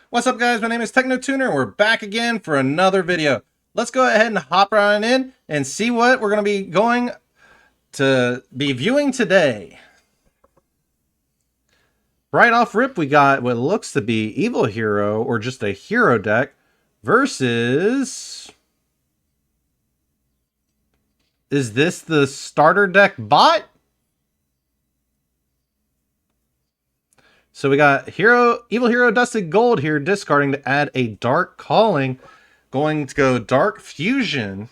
What's up, guys? My name is TechnoTuner. We're back again for another video. Let's go ahead and hop right in and see what we're going to be viewing today. Right off rip, we got what looks to be Evil Hero, or just a hero deck, versus... Is this the starter deck bot? So we got Evil Hero Dusted Gold here, discarding to add a Dark Calling. Going to go Dark Fusion.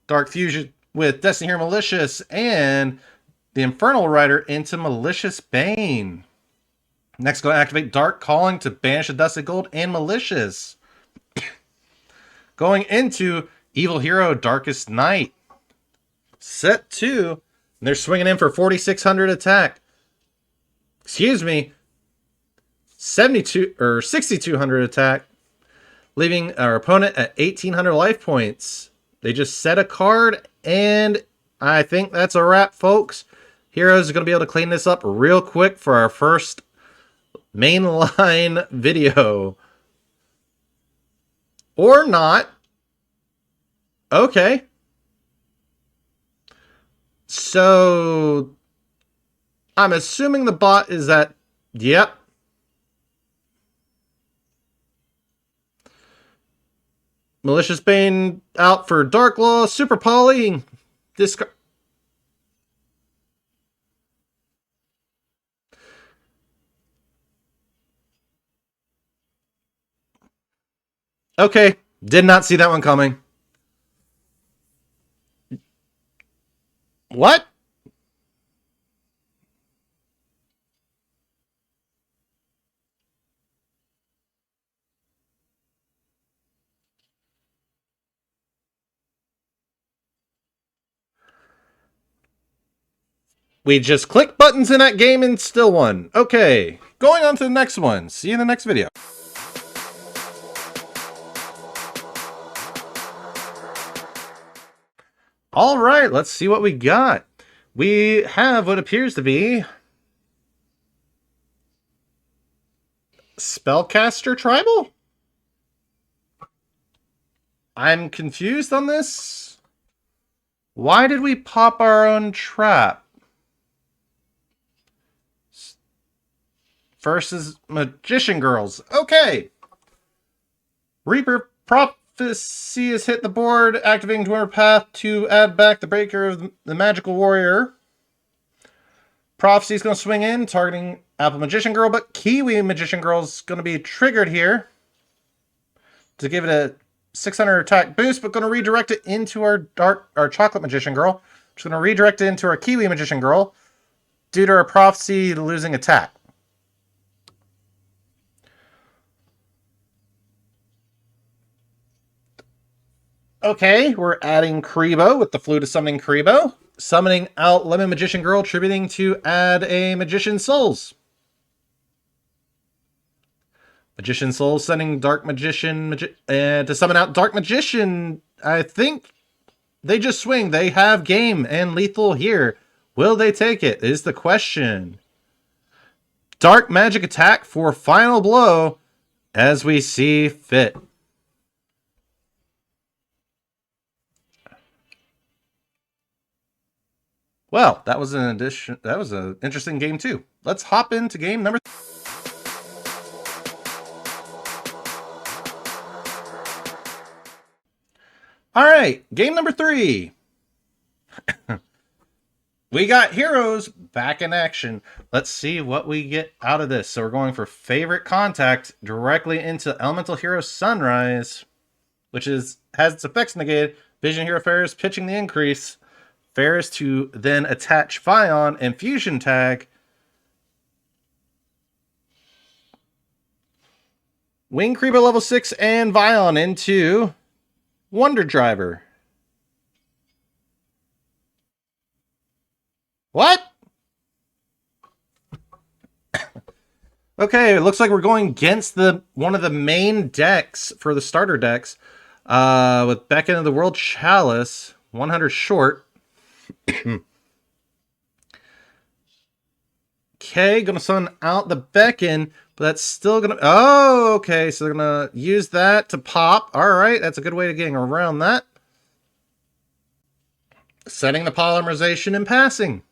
Dark Fusion with Destiny Hero Malicious and the Infernal Rider into Malicious Bane. Next, go activate Dark Calling to banish a Dusted Gold and Malicious. Going into Evil Hero Darkest Night. Set 2. And they're swinging in for 4,600 attack. Excuse me. 6,200 attack. Leaving our opponent at 1,800 life points. They just set a card, and I think that's a wrap, folks. Heroes are going to be able to clean this up real quick for our first mainline video. Or not. Okay. So, I'm assuming the bot is at... Yep. Malicious Bane out for Dark Law. Super Poly. Discard. Okay. Did not see that one coming. What? We just clicked buttons in that game and still won. Okay, going on to the next one. See you in the next video. All right, let's see what we got. We have what appears to be Spellcaster Tribal? I'm confused on this. Why did we pop our own trap? Versus Magician Girls. Okay. Reaper Prophecy has hit the board, activating Dwemer Path to add back the Breaker of the Magical Warrior. Prophecy is going to swing in, targeting Apple Magician Girl, but Kiwi Magician Girl is going to be triggered here to give it a 600 attack boost, but going to redirect it into our Chocolate Magician Girl. Just going to redirect it into our Kiwi Magician Girl due to our Prophecy losing attack. Okay, we're adding Kribo with the Flute of Summoning Kribo. Summoning out Lemon Magician Girl, tributing to add a Magician Souls. Magician Souls sending Dark Magician to summon out Dark Magician. I think they just swing. They have game and lethal here. Will they take it is the question. Dark Magic attack for final blow as we see fit. Well, that was an addition. That was an interesting game too. Let's hop into game number. All right, game number 3. We got Heroes back in action. Let's see what we get out of this. So we're going for Favorite Contact directly into Elemental Hero Sunrise, which has its effects negated. Vision Hero Ferris pitching the increase. Ferris to then attach Fion and Fusion Tag. Wing Creeper level 6 and Vion into Wonder Driver. What? Okay, it looks like we're going against one of the main decks for the starter decks. With Back End of the World Chalice, 100 short. Okay, gonna summon out the beacon, but that's still gonna... Oh, okay, so they're gonna use that to pop. Alright, that's a good way of getting around that. Setting the polymerization and passing.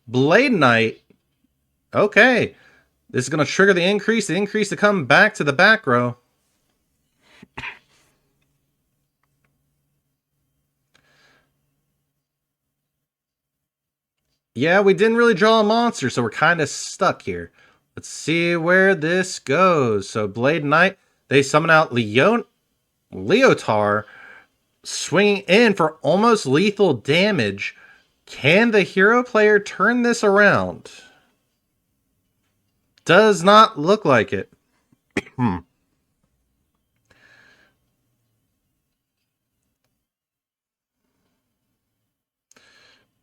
Blade Knight. Okay. This is going to trigger the increase to come back to the back row. Yeah, we didn't really draw a monster, so we're kind of stuck here. Let's see where this goes. So Blade Knight, they summon out Leotar, swinging in for almost lethal damage. Can the hero player turn this around? Does not look like it.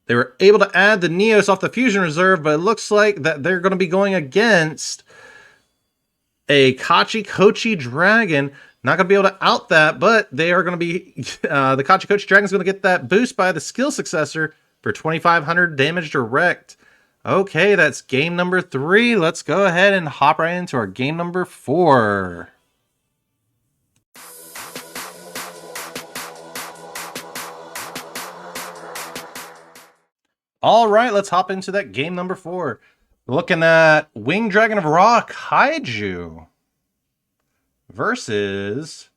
They were able to add the Neos off the Fusion Reserve, but it looks like that they're going to be going against a Kachi Kochi Dragon. Not going to be able to out that, but they are going to be... the Kachi Kochi Dragon is going to get that boost by the skill successor for 2,500 damage direct. Okay, that's game number 3. Let's go ahead and hop right into our game number 4. All right, let's hop into that game number 4. Looking at Winged Dragon of Ra Kaiju versus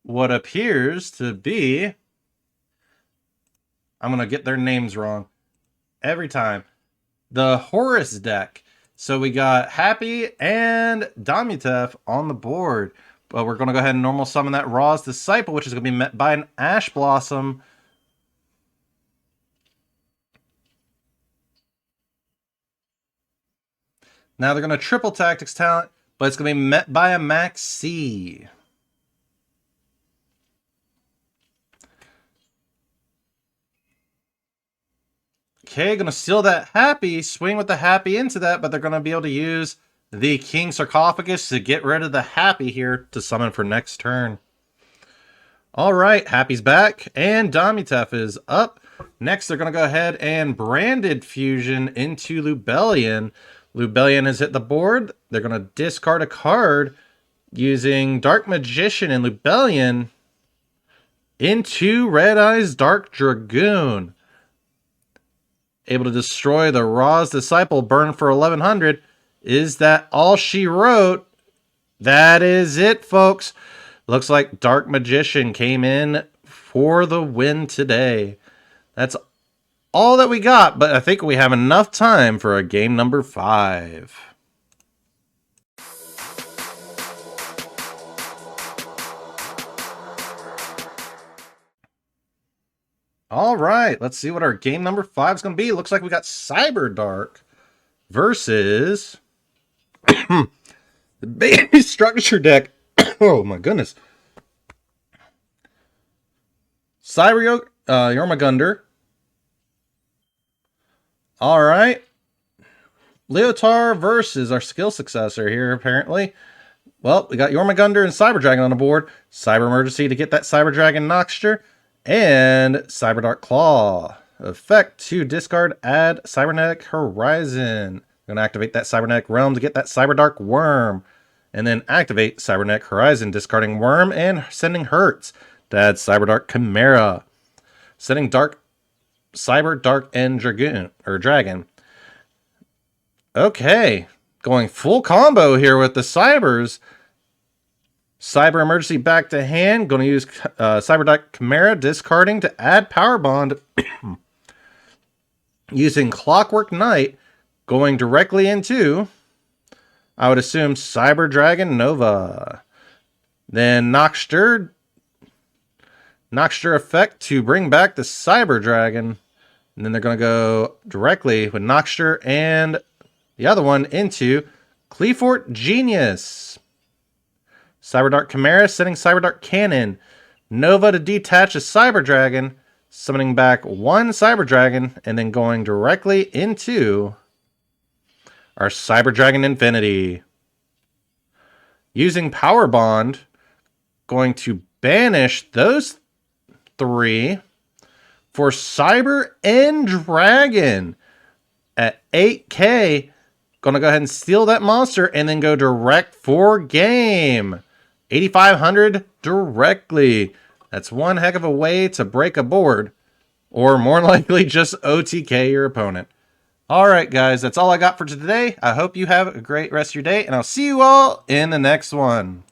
what appears to be... I'm going to get their names wrong every time. The Horus deck. So we got Happy and Damutef on the board. But we're going to go ahead and normal summon that Ra's Disciple, which is going to be met by an Ash Blossom. Now they're going to triple Tactics Talent, but it's going to be met by a Max C. Okay, going to steal that Happy, swing with the Happy into that, but they're going to be able to use the King Sarcophagus to get rid of the Happy here to summon for next turn. All right, Happy's back, and Damutef is up. Next, they're going to go ahead and Branded Fusion into Lubellion. Lubellion has hit the board. They're going to discard a card using Dark Magician and Lubellion into Red Eye's Dark Dragoon. Able to destroy the Ra's Disciple, burn for 1,100. Is that all she wrote? That is it, folks. Looks like Dark Magician came in for the win today. That's all that we got, but I think we have enough time for a game number 5. All right, let's see what our game number 5 is going to be. Looks like we got Cyber Dark versus the Baby Structure deck. Oh my goodness. Cyber Jormungandr. All right. Leotar versus our skill successor here, apparently. Well, we got Jormungandr and Cyber Dragon on the board. Cyber Emergency to get that Cyber Dragon Noxture. And Cyber Dark Claw. Effect to discard, add Cybernetic Horizon. Going to activate that Cybernetic Realm to get that Cyber Dark Worm. And then activate Cybernetic Horizon, discarding Worm and sending Hertz to add Cyber Dark Chimera. Setting Cyber Dark and Dragon. Okay, going full combo here with the Cybers. Cyber Emergency back to hand. Going to use Cyber Dark Chimera, discarding to add Power Bond. Using Clockwork Knight, going directly into, I would assume, Cyber Dragon Nova. Then Noxture effect to bring back the Cyber Dragon. And then they're going to go directly with Noxture and the other one into Cleafort Genius. Cyber Dark Chimera, setting Cyber Dark Cannon. Nova to detach a Cyber Dragon, summoning back one Cyber Dragon, and then going directly into our Cyber Dragon Infinity. Using Power Bond, going to banish those 3 for Cyber End Dragon. at 8K. Gonna go ahead and steal that monster and then go direct for game. 8,500 directly. That's one heck of a way to break a board. Or more likely just OTK your opponent. Alright guys, that's all I got for today. I hope you have a great rest of your day, and I'll see you all in the next one.